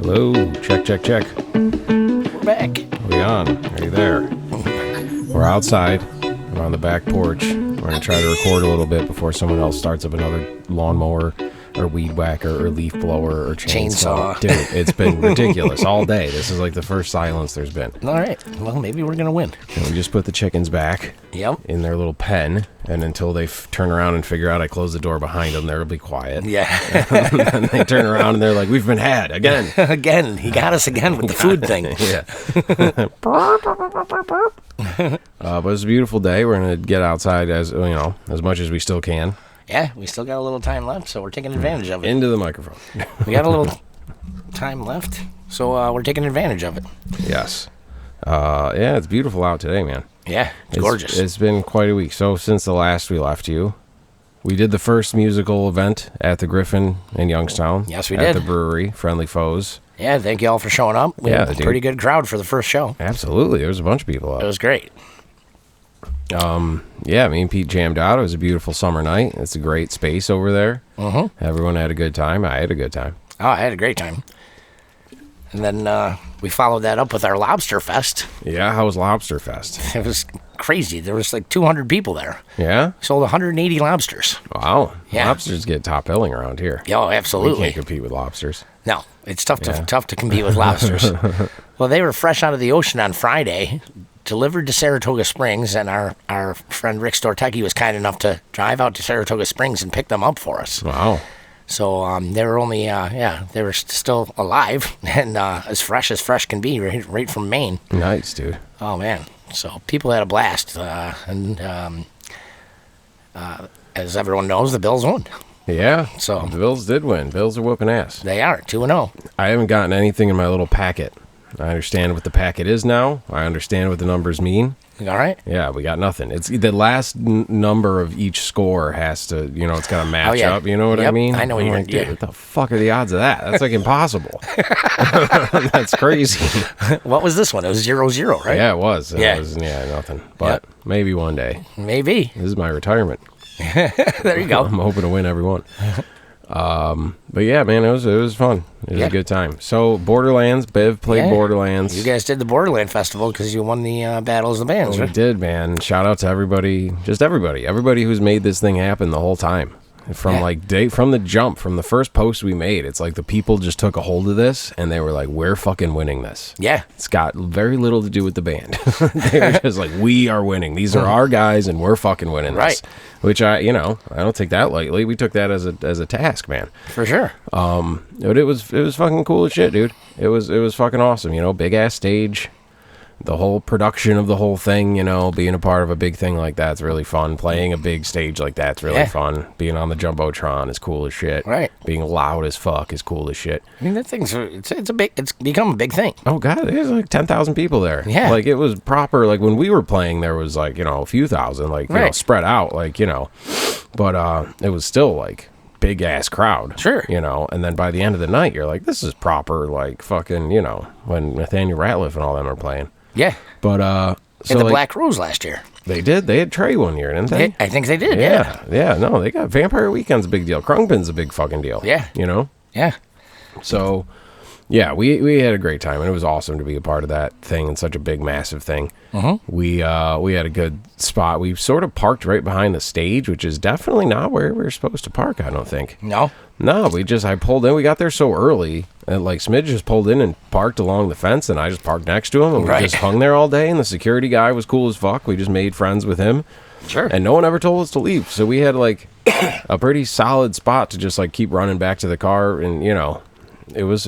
Hello, check. We're back. We on? Are you there? We're outside. We're on the back porch. We're going to try to record a little bit before someone else starts up another lawnmower or weed whacker or leaf blower or chainsaw. Dude, it's been ridiculous all day. This is like the first silence there's been. All right. Well, maybe we're going to win. And we just put the chickens back in their little pen, and until they turn around and figure out I closed the door behind them, they'll be quiet. Yeah. And they turn around and they're like, we've been had again. Again. He got us again with the food thing. Yeah. But it's a beautiful day. We're going to get outside as much as we still can. Yeah, we still got a little time left, so we're taking advantage of it. Into the microphone. We got a little time left, so we're taking advantage of it. Yes. Yeah, it's beautiful out today, man. Yeah, it's gorgeous. It's been quite a week. So since the last we left you, we did the first musical event at the Griffon in Youngstown. Yes, we did. At did. the brewery, Friendly Phoes. Yeah, thank you all for showing up. We had a pretty good crowd for the first show. Absolutely. There was a bunch of people out. It was great. Yeah, me and Pete jammed out. It was a beautiful summer night. It's a great space over there. Mm-hmm. Everyone had a good time. I had a good time. Oh, I had a great time. And then we followed that up with our Lobster Fest. Yeah, how was Lobster Fest? It was crazy. There was like 200 people there. Yeah? Sold 180 lobsters. Wow. Yeah. Lobsters get top billing around here. Oh, absolutely. We can't compete with lobsters. No, it's tough to compete with lobsters. Well, they were fresh out of the ocean on Friday, delivered to Saratoga Springs, and our friend Rick Stortecki was kind enough to drive out to Saratoga Springs and pick them up for us. Wow. So they were only, they were still alive and as fresh can be, right from Maine. Nice, dude. Oh, man. So people had a blast. And as everyone knows, the Bills won. Yeah, so the Bills did win. Bills are whooping ass. They are, 2-0. I haven't gotten anything in my little packet. I understand what the packet is now. I understand what the numbers mean. All right. Yeah, we got nothing. It's the last number of each score has to, it's got to match up. You know what I mean? I know what you're like, what the fuck are the odds of that? That's like impossible. That's crazy. What was this one? It was 0-0, right? Yeah, it was. It was nothing. But maybe one day. Maybe. This is my retirement. There you go. I'm hoping to win every one. But yeah, man, it was fun. It was a good time. So Borderlands, Bev played Borderlands. You guys did the Borderland Festival because you won the Battles of the Bands, We right? did, man. Shout out to everybody, just everybody who's made this thing happen the whole time. From from the jump, from the first post we made, it's like the people just took a hold of this and they were like, we're fucking winning this. Yeah. It's got very little to do with the band. They were just like, we are winning. These are our guys and we're fucking winning this. Right. Which I don't take that lightly. We took that as a task, man. For sure. But it was fucking cool as shit, dude. It was fucking awesome, big ass stage. The whole production of the whole thing, being a part of a big thing like that's really fun. Playing a big stage like that's really fun. Being on the Jumbotron is cool as shit. Right. Being loud as fuck is cool as shit. I mean, that thing's it's become a big thing. Oh god, there's like 10,000 people there. Yeah. Like it was proper. Like when we were playing, there was like a few thousand, like spread out, like but it was still like big ass crowd. Sure. And then by the end of the night, you're like, this is proper, like fucking, when Nathaniel Ratliff and all them are playing. Yeah. But so the Black Rose last year. They did. They had Trey one year, didn't they? I think they did. Yeah. No, they got Vampire Weekend's a big deal. Krungbin's a big fucking deal. Yeah. Yeah. So, yeah, we had a great time, and it was awesome to be a part of that thing and such a big, massive thing. Mm-hmm. We had a good spot. We sort of parked right behind the stage, which is definitely not where we're supposed to park, I don't think. No. No, I pulled in. We got there so early, and like Smidge just pulled in and parked along the fence, and I just parked next to him, and we just hung there all day. And the security guy was cool as fuck. We just made friends with him. Sure. And no one ever told us to leave, so we had like a pretty solid spot to just like keep running back to the car, and it was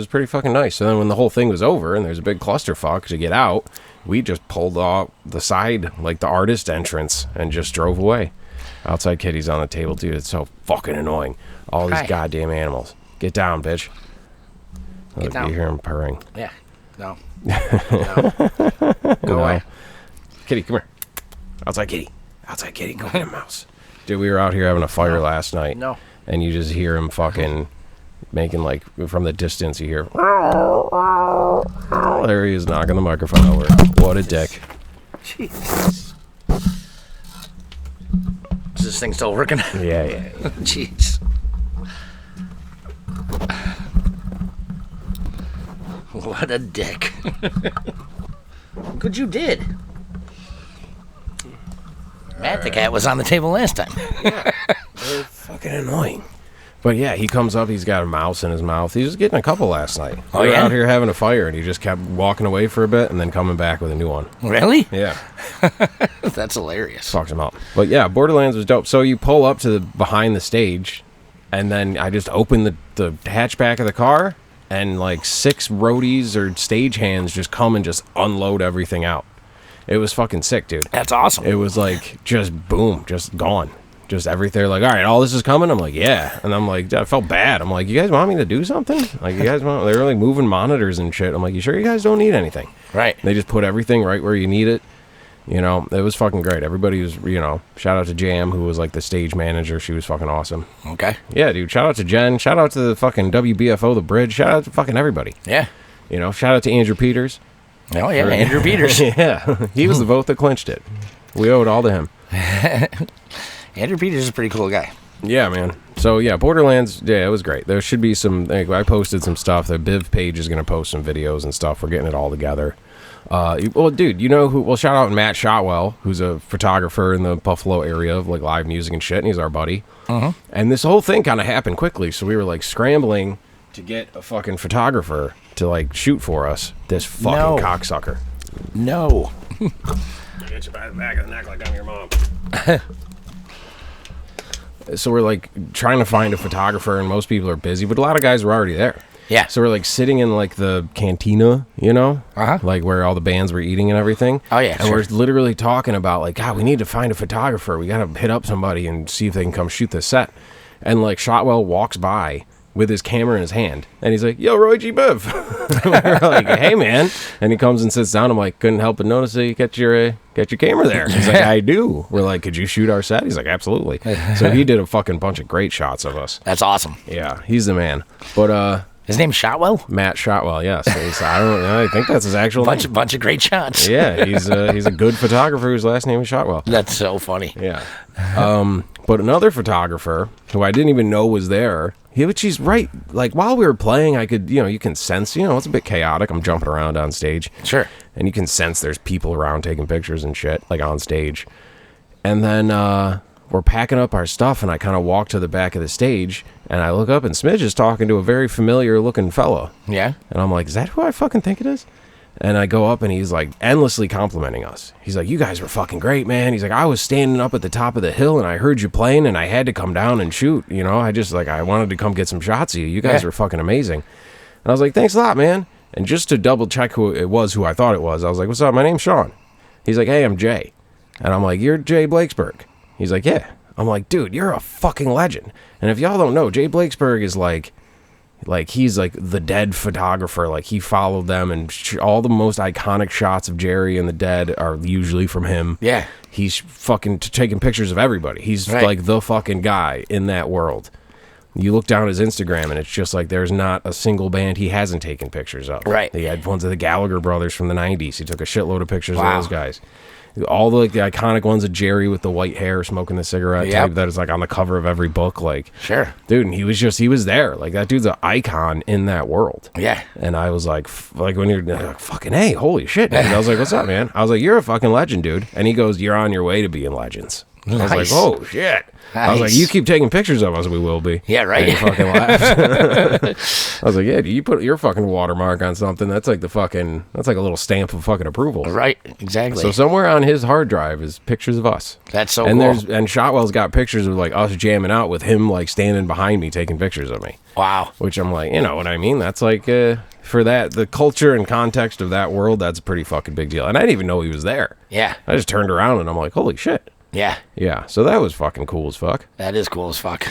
pretty fucking nice. So then when the whole thing was over, and there's a big clusterfuck to get out, we just pulled off the side, like the artist entrance, and just drove away. Outside kitties on the table, dude. It's so fucking annoying. All these goddamn animals. Get down, bitch. Get down. You hear them purring. Yeah. No. Go away. Kitty, come here. Outside kitty. Outside kitty. Go get a mouse. Dude, we were out here having a fire last night. No. And you just hear him fucking making like, from the distance, you hear. There he is knocking the microphone over. What a dick. Jeez. Is this thing still working? Yeah. Jeez. What a dick. Look what you did. Matt the cat was on the table last time. They're fucking annoying. But yeah, he comes up, he's got a mouse in his mouth. He was getting a couple last night. We were out here having a fire, and he just kept walking away for a bit and then coming back with a new one. Really? Yeah. That's hilarious. Fucks him up. But yeah, Borderlands was dope. So you pull up to the behind the stage, and then I just open the hatchback of the car, and like 6 roadies or stage hands just come and just unload everything out. It was fucking sick, dude. That's awesome. It was like just boom, just gone. Just everything, like, all right, all this is coming. I'm like, yeah, and I'm like, I felt bad. I'm like, you guys want me to do something? Like, you guys want? They were like moving monitors and shit. I'm like, you sure you guys don't need anything? Right. And they just put everything right where you need it. It was fucking great. Everybody was, shout out to Jam, who was like the stage manager. She was fucking awesome. Okay. Yeah, dude. Shout out to Jen. Shout out to the fucking WBFO, the bridge. Shout out to fucking everybody. Yeah. Shout out to Andrew Peters. Oh yeah, Andrew Peters. Yeah, he was the vote that clinched it. We owe it all to him. Andrew Peters is a pretty cool guy. Yeah, man. So, yeah, Borderlands, yeah, it was great. There should be some, I posted some stuff. The Biv page is going to post some videos and stuff. We're getting it all together. Well, dude, shout out Matt Shotwell, who's a photographer in the Buffalo area of, like, live music and shit, and he's our buddy. Uh-huh. And this whole thing kind of happened quickly, so we were, like, scrambling to get a fucking photographer to, like, shoot for us. This fucking cocksucker. No. Get you by the back of the neck like I'm your mom. So we're like trying to find a photographer, and most people are busy, but a lot of guys were already there. Yeah. So we're like sitting in like the cantina, like where all the bands were eating and everything. Oh yeah. And we're literally talking about like, God, we need to find a photographer. We got to hit up somebody and see if they can come shoot this set. And like Shotwell walks by with his camera in his hand, and he's like, "Yo, Roy G. Biv." We're like, "Hey, man!" And he comes and sits down. I'm like, "Couldn't help but notice that you got your camera there." He's like, "I do." We're like, "Could you shoot our set?" He's like, "Absolutely." So he did a fucking bunch of great shots of us. That's awesome. Yeah, he's the man. But His name's Shotwell? Matt Shotwell, yes. I think that's his actual name. Bunch of great shots. Yeah, he's a good photographer whose last name is Shotwell. That's so funny. Yeah. But another photographer who I didn't even know was there, he's right. Like, while we were playing, I could, you can sense, it's a bit chaotic. I'm jumping around on stage. Sure. And you can sense there's people around taking pictures and shit, like on stage. And then we're packing up our stuff, and I kind of walk to the back of the stage, and I look up, and Smidge is talking to a very familiar-looking fellow. Yeah? And I'm like, is that who I fucking think it is? And I go up, and he's, like, endlessly complimenting us. He's like, you guys were fucking great, man. He's like, I was standing up at the top of the hill, and I heard you playing, and I had to come down and shoot. I wanted to come get some shots of you. You guys were fucking amazing. And I was like, thanks a lot, man. And just to double-check who it was, who I thought it was, I was like, what's up? My name's Sean. He's like, hey, I'm Jay. And I'm like, you're Jay Blakesberg. He's like, yeah. I'm like, dude, you're a fucking legend. And if y'all don't know, Jay Blakesberg is like he's like the Dead photographer. Like, he followed them, and all the most iconic shots of Jerry and the Dead are usually from him. Yeah. He's fucking taking pictures of everybody. He's like the fucking guy in that world. You look down his Instagram, and it's just like there's not a single band he hasn't taken pictures of. Right. He had ones of the Gallagher brothers from the 90s. He took a shitload of pictures of those guys. All the iconic ones of Jerry with the white hair smoking the cigarette type that is like on the cover of every book. Like, sure, dude, and he was there. Like, that dude's an icon in that world. Yeah. And I was like when you're like, fucking, hey, holy shit, dude. I was like, what's up, man? I was like, you're a fucking legend, dude. And he goes, you're on your way to being legends. I was like, oh shit. Nice. I was like, you keep taking pictures of us, we will be. Yeah, right. And he fucking laughed. I was like, yeah, you put your fucking watermark on something, that's like that's like a little stamp of fucking approval. Right, exactly. So somewhere on his hard drive is pictures of us. That's so cool. And Shotwell's got pictures of like us jamming out with him like standing behind me taking pictures of me. Wow. Which I'm like, you know what I mean? That's like, for the culture and context of that world, that's a pretty fucking big deal. And I didn't even know he was there. Yeah. I just turned around and I'm like, holy shit. Yeah. Yeah. So that was fucking cool as fuck. That is cool as fuck.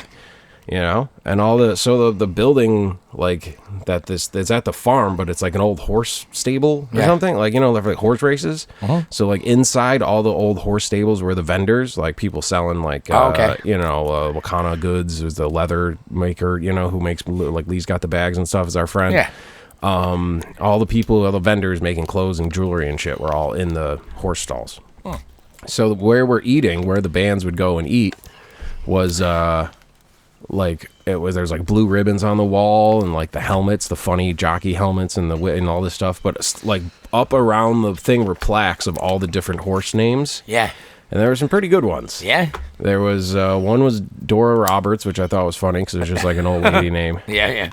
And the building, like, it's at the farm, but it's like an old horse stable or something. Like, like horse races. Uh-huh. So like inside all the old horse stables were the vendors, like people selling like, Wakana Goods, who's the leather maker, who makes, like, Lee's Got the Bags and stuff, is our friend. Yeah. All the vendors making clothes and jewelry and shit were all in the horse stalls. Huh. So where we're eating, where the bands would go and eat, was there's like blue ribbons on the wall and like the helmets, the funny jockey helmets and all this stuff. But like up around the thing were plaques of all the different horse names. Yeah. And there were some pretty good ones. Yeah. There was one was Dora Roberts, which I thought was funny because it was just like an old lady name. Yeah.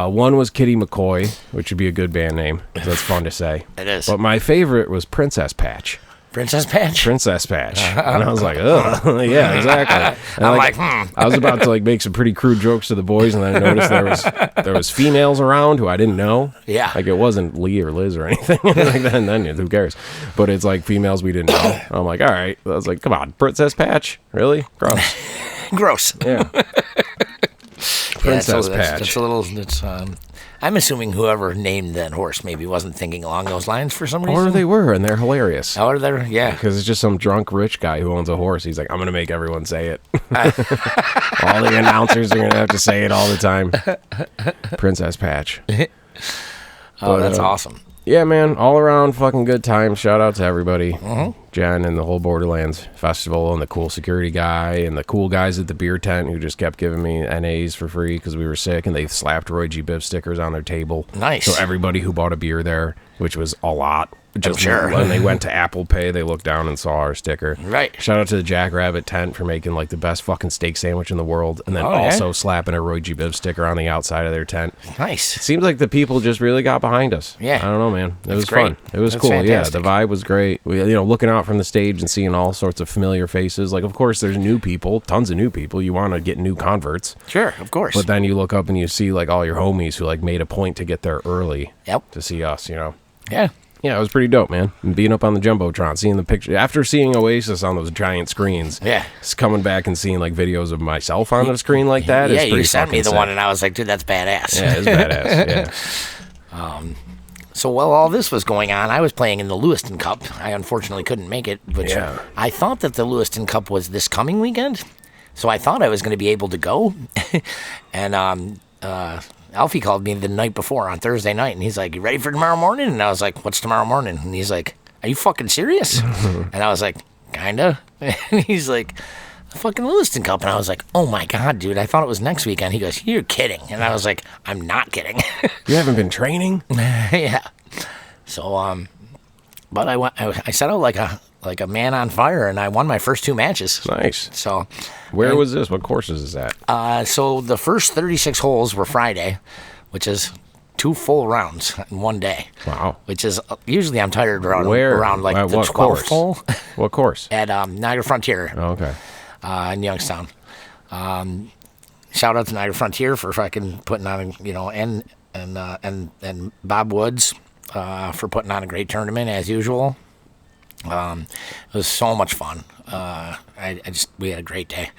One was Kitty McCoy, which would be a good band name. That's fun to say. It is. But my favorite was Princess Patch. Princess Patch? And I was like, ugh. Yeah, exactly. And I'm like, I was about to like make some pretty crude jokes to the boys, and then I noticed there was females around who I didn't know. Yeah. Like, it wasn't Lee or Liz or anything. Like then who cares? But it's like females we didn't know. I'm like, all right. I was like, come on, Princess Patch? Really? Gross. Gross. Yeah. Princess Patch. That's a little. I'm assuming whoever named that horse maybe wasn't thinking along those lines for some reason. Or they were, and they're hilarious. Or they're, yeah. Because it's just some drunk rich guy who owns a horse. He's like, I'm going to make everyone say it. All the announcers are going to have to say it all the time. Princess Patch. That's awesome. Yeah, man, all around fucking good time. Shout out to everybody. Mm-hmm. Jen and the whole Borderlands festival and the cool security guy and the cool guys at the beer tent who just kept giving me NAs for free because we were sick, and they slapped Roy G. Biv stickers on their table. Nice. So everybody who bought a beer there, which was a lot, just sure. When they went to Apple Pay, they looked down and saw our sticker. Right. Shout out to the Jackrabbit tent for making like the best fucking steak sandwich in the world, and then also slapping a Roy G. Biv sticker on the outside of their tent. Nice. It seems like the people just really got behind us. Yeah. I don't know, man. It was great. fun. It was cool. Fantastic. Yeah, the vibe was great. We, looking out from the stage and seeing all sorts of familiar faces. Like, of course, there's new people, tons of new people. You want to get new converts. Sure, of course. But then you look up and you see like all your homies who like made a point to get there early. Yep. To see us, Yeah. Yeah, it was pretty dope, man. And being up on the Jumbotron, seeing the picture after seeing Oasis on those giant screens. Yeah. Just coming back and seeing like videos of myself on the screen like that. Yeah, you sent me the sick. one, and I was like, dude, that's badass. Yeah, it's badass. Yeah. So while all this was going on, I was playing in the Lewiston Cup. I unfortunately couldn't make it, but I thought that the Lewiston Cup was this coming weekend, so I thought I was going to be able to go. And Alfie called me the night before on Thursday night, and he's like, "You ready for tomorrow morning?" And I was like, "What's tomorrow morning?" And he's like, "Are you fucking serious?" And I was like, "Kinda." And he's like, "The fucking Lewiston Cup." And I was like, "Oh my God, dude, I thought it was next weekend." He goes, "You're kidding." And I was like, "I'm not kidding." You haven't been training? Yeah. So, but I set out like a man on fire, and I won my first 2 matches. Nice. So, Where was this? What courses is that? so the first 36 holes were Friday, which is 2 full rounds in one day. Wow. Which is usually I'm tired around like At the what 12th course? hole What course? at Niagara Frontier Oh, okay. in Youngstown. Shout out to Niagara Frontier for fucking putting on, and Bob Woods for putting on a great tournament as usual. It was so much fun. We had a great day.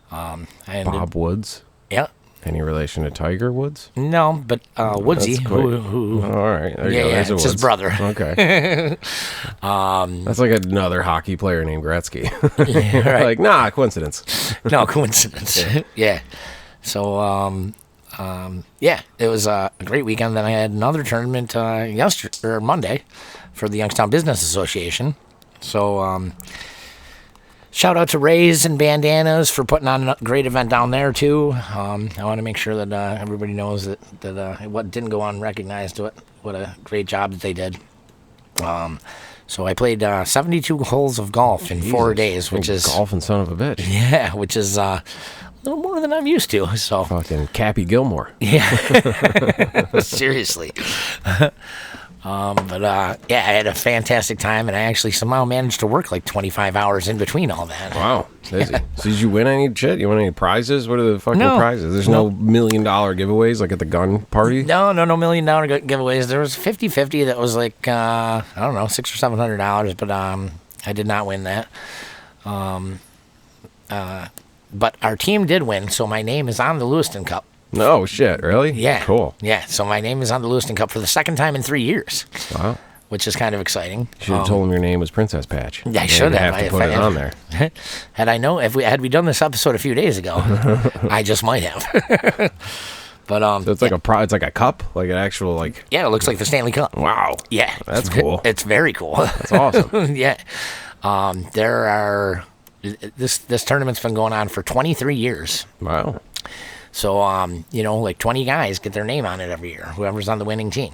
Bob Woods? Yeah. Any relation to Tiger Woods? No, but Woodsy, That's quite- who All right. There you go. yeah, There's a it's his Woods. brother. Okay. That's like another hockey player named Gretzky. Yeah, right. Like, nah, coincidence. No coincidence. Yeah. So, yeah, it was a great weekend. Then I had another tournament Monday for the Youngstown Business Association. So, shout out to Rays and Bandanas for putting on a great event down there too. I want to make sure that everybody knows that what didn't go unrecognized, what a great job that they did. So I played 72 holes of golf in 4 days, which is golfing son of a bitch. yeah, which is a little more than I'm used to. So Fucking Cappy Gilmore. yeah, seriously. But yeah, I had a fantastic time, and I actually somehow managed to work like 25 hours in between all that. Wow, busy. So did you win any shit? You win any prizes? What are the fucking No. prizes? There's no $1 million giveaways like at the gun party? No $1 million giveaways. There was 50-50 that was like I don't know, $600 or $700, but I did not win that. But our team did win, so my name is on the Lewiston Cup. No shit, really? Yeah. Cool. Yeah, so my name is on the Lewiston Cup for the second time in 3 years, Wow. which is kind of exciting. You should have told him your name was Princess Patch. Yeah, I You should didn't have. have to If put I it had- on there. Had we done this episode a few days ago, I just might have. But So it's like it's like a cup, like an actual like. yeah, it looks like the Stanley Cup. Wow. Yeah, That's cool. It's very cool. That's awesome. Yeah, there are. This tournament's been going on for 23 years. Wow. So, like 20 guys get their name on it every year, whoever's on the winning team.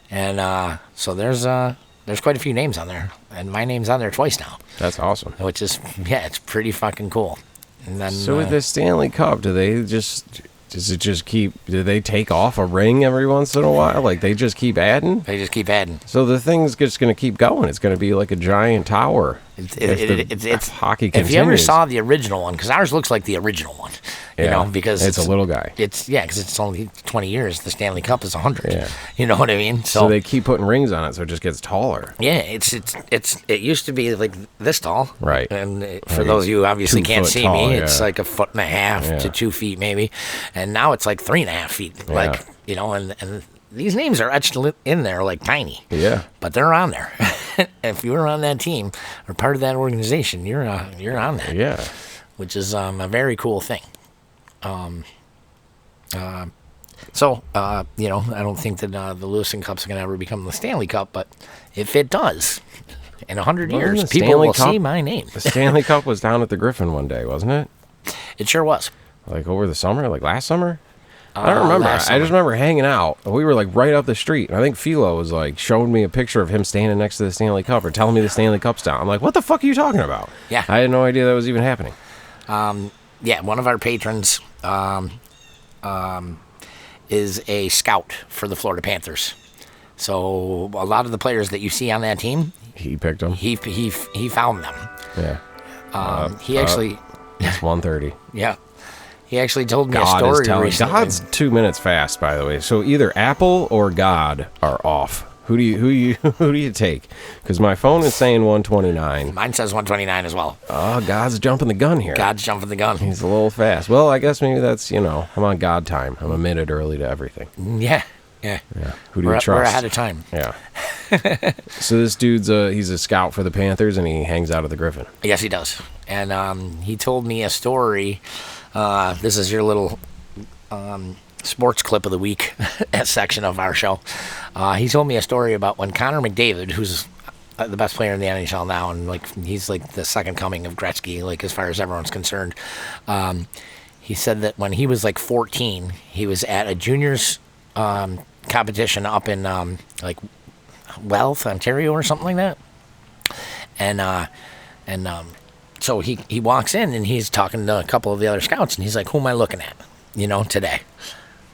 And so there's quite a few names on there, and my name's on there twice now, That's awesome. which is, yeah, it's pretty fucking cool. And then, So with the Stanley Cup, does it just keep? Do they take off a ring every once in a while? Like they just keep adding? they just keep adding. So the thing's just going to keep going. It's going to be like a giant tower. It's hockey If continues. you ever saw the original one, because ours looks like the original one, because it's a little guy. because it's only 20 years. The Stanley Cup is 100. Yeah. You know what I mean? So they keep putting rings on it, so it just gets taller. Yeah, it used to be like this tall, Right. And for those of you who obviously 2 can't foot see tall, me, it's yeah. like 1.5 to 2 feet maybe, and now it's like 3.5 feet. Like and these names are etched in there like tiny. Yeah. But they're on there. If you were on that team or part of that organization, you're on there. Yeah. Which is a very cool thing. So, I don't think that the Lewiston Cup's going to ever become the Stanley Cup, but if it does, in 100 Wasn't years, the people Stanley will Cup- see my name. The Stanley Cup was down at the Griffon one day, wasn't it? It sure was. Like over the summer, like last summer? I don't remember. last I just remember hanging out. We were like right up the street. And I think Philo was like showing me a picture of him standing next to the Stanley Cup or telling me the Stanley Cup's down. I'm like, what the fuck are you talking about? Yeah. I had no idea that was even happening. Yeah, one of our patrons is a scout for the Florida Panthers. So a lot of the players that you see on that team, He picked him. he found them. Yeah. He actually, It's 1:30. yeah, he actually told me a God story is telling. recently. God's 2 minutes fast, by the way. So either Apple or God are off. Who do you take? Because my phone is saying 129. Mine says 129 as well. Oh, God's jumping the gun here. God's jumping the gun. He's a little fast. Well, I guess maybe that's, I'm on God time. I'm a minute early to everything. Yeah. Yeah. Who do We're you trust? we're ahead of time. Yeah. So this dude's he's a scout for the Panthers, and he hangs out at the Griffon. Yes, he does. And he told me a story. This is your little sports clip of the week section of our show. He told me a story about when Connor McDavid, who's the best player in the NHL now, and like he's like the second coming of Gretzky, like as far as everyone's concerned. He said that when he was like 14, he was at a juniors competition up in like Guelph, Ontario, or something like that, and so he walks in and he's talking to a couple of the other scouts, and he's like, "Who am I looking at, today?"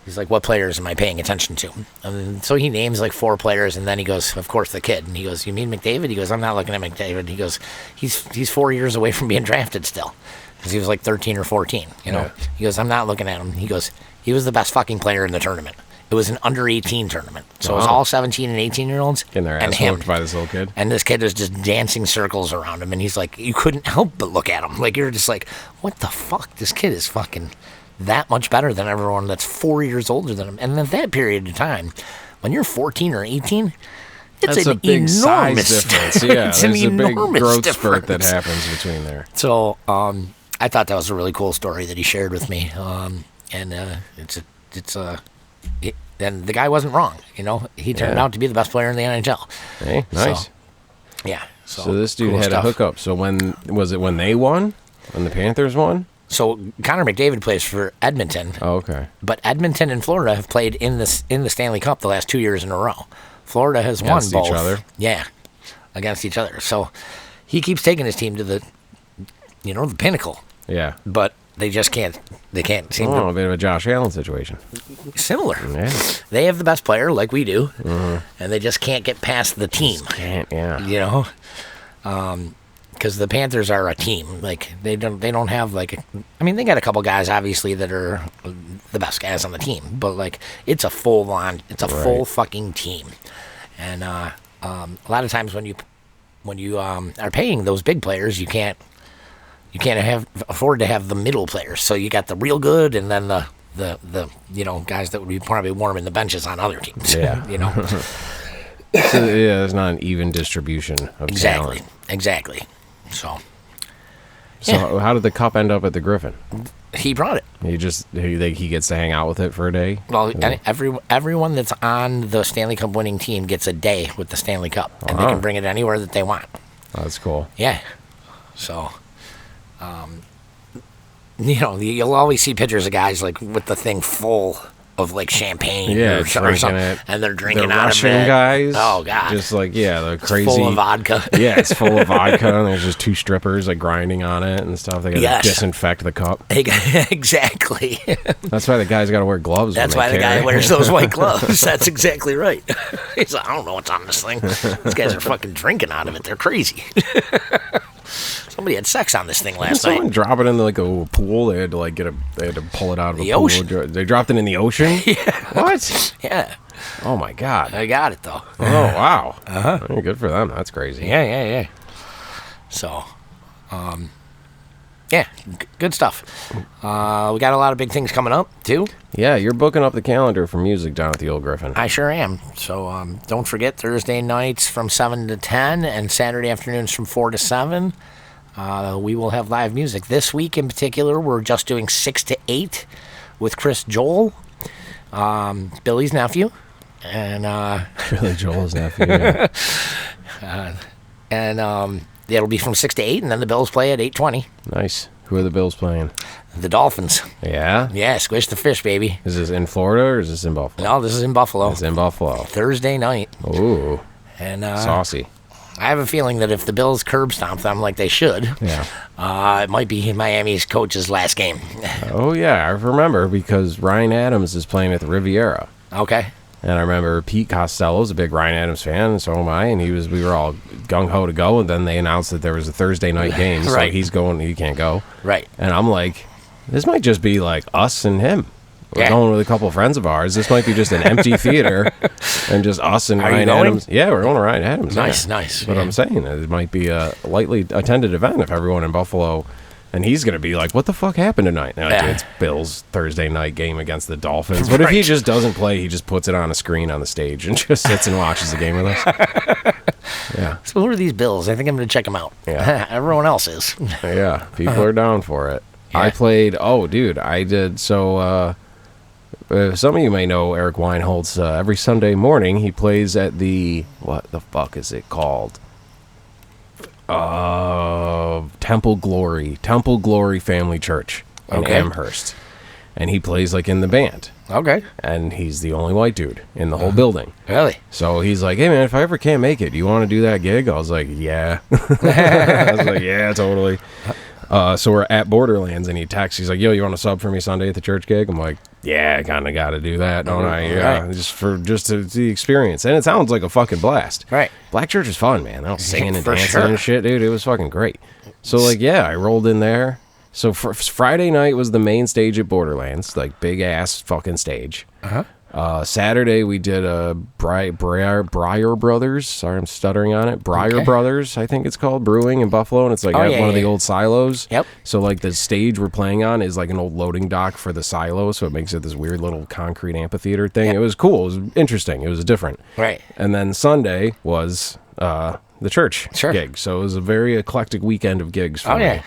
He's like, "What players am I paying attention to?" And so he names like 4 players, and then he goes, "Of course, the kid." And he goes, "You mean McDavid?" He goes, "I'm not looking at McDavid." He goes, "He's 4 years away from being drafted still." Because he was like 13 or 14, Yeah. He goes, "I'm not looking at him." He goes, "He was the best fucking player in the tournament." It was an under 18 tournament. So it was all 17 and 18-year-olds. Getting their and ass him. whooped by this little kid. And this kid was just dancing circles around him. And he's like, you couldn't help but look at him. Like, you're just like, what the fuck? This kid is fucking that much better than everyone that's 4 years older than him. And in that period of time, when you're 14 or 18, it's That's an a big enormous size difference. Yeah, it's there's a an big enormous growth difference. spurt that happens between there. So I thought that was a really cool story that he shared with me. And the guy wasn't wrong. He turned out to be the best player in the NHL. Hey, nice. So, yeah. So this dude cool had stuff. a hookup. So when they won? When the Panthers won? So Connor McDavid plays for Edmonton. Oh, okay. But Edmonton and Florida have played in the Stanley Cup the last 2 years in a row. Florida has Against won each both. other? Yeah, against each other. So he keeps taking his team to the pinnacle. Yeah. But they just can't. They can't seem Oh, a bit of a Josh Allen situation. similar. Yeah. They have the best player, like we do, and they just can't get past the team. Can't, yeah. Because the Panthers are a team. Like they don't have like. They got a couple guys obviously that are the best guys on the team, but like it's a full full fucking team, and a lot of times when you are paying those big players, you can't afford to have the middle players. So you got the real good, and then the guys that would be probably warming the benches on other teams. Yeah. So, yeah, there's not an even distribution of talent. Exactly. So how did the cup end up at the Griffon? he brought it. He gets to hang out with it for a day. Well, and everyone that's on the Stanley Cup winning team gets a day with the Stanley Cup, and they can bring it anywhere that they want. Oh, that's cool. Yeah. So, you'll always see pictures of guys like with the thing full of like champagne or something, and they're drinking the out Russian of it. guys. Oh God! Just like they're crazy. It's full of vodka. Yeah, it's full of vodka, and there's just 2 strippers like grinding on it and stuff. They got to disinfect the cup. Exactly. That's why the guy's got to wear gloves. That's why the guy wears those white gloves. That's exactly right. He's like, I don't know what's on this thing. These guys are fucking drinking out of it. They're crazy. Somebody had sex on this thing last night. Someone drop it into like a pool. They had to they had to pull it out of The a pool. ocean. They dropped it in the ocean. Yeah. What? Yeah. Oh my God. I got it though. Oh wow. Good for them. That's crazy. Yeah. So, good stuff. We got a lot of big things coming up too. Yeah, you're booking up the calendar for music down at the Old Griffon. I sure am. So don't forget Thursday nights from 7 to 10 and Saturday afternoons from 4 to 7. We will have live music. This week in particular, we're just doing 6 to 8 with Chris Joel, Billy's nephew. And Really, Joel's nephew. Yeah. It'll be from 6 to 8, and then the Bills play at 8:20. Nice. Who are the Bills playing? The Dolphins. Yeah? Yeah, squish the fish, baby. Is this in Florida or is this in Buffalo? No, this is in Buffalo. It's in Buffalo. Thursday night. Ooh. And saucy. I have a feeling that if the Bills curb stomp them like they should, it might be Miami's coach's last game. Oh, yeah. I remember because Ryan Adams is playing at the Riviera. Okay. And I remember Pete Costello's a big Ryan Adams fan, and so am I, and we were all gung-ho to go, and then they announced that there was a Thursday night game, so Right. he can't go. Right. And I'm like, this might just be like us and him. We're going with a couple of friends of ours. This might be just an empty theater and just us and Ryan Adams. Yeah, we're going to Ryan Adams. Nice. But I'm saying it might be a lightly attended event if everyone in Buffalo, and he's going to be like, what the fuck happened tonight? And it's Bills Thursday night game against the Dolphins. What if he just doesn't play? He just puts it on a screen on the stage and just sits and watches the game with us. Yeah. So who are these Bills? I think I'm going to check them out. Yeah. Everyone else is. Yeah. People are down for it. Yeah. I played. Oh, dude. I did. So Some of you may know Eric Weinholtz. Every Sunday morning, he plays at the, what the fuck is it called? Temple Glory Family Church in Amherst. And he plays like in the band. Okay. And he's the only white dude in the whole building. Really? So he's like, hey man, if I ever can't make it, do you want to do that gig? I was like, yeah. I was like, yeah, totally. So we're at Borderlands, and he texts. He's like, yo, you want to sub for me Sunday at the church gig? I'm like, yeah, I kind of got to do that, don't I? Yeah, right. just to the experience. And it sounds like a fucking blast. Right. Black church is fun, man. They're all singing and dancing sure. and shit, dude. It was fucking great. So, like, yeah, I rolled in there. So Friday night was the main stage at Borderlands, like big-ass fucking stage. Uh-huh. Saturday, we did a Breyer Brothers. Sorry, I'm stuttering on it. Breyer Brothers, I think it's called, brewing in Buffalo, and it's like one of the old silos. Yep. So, like, the stage we're playing on is like an old loading dock for the silo, so it makes it this weird little concrete amphitheater thing. Yep. It was cool. It was interesting. It was different. Right. And then Sunday was the church gig. So it was a very eclectic weekend of gigs for me. Yeah.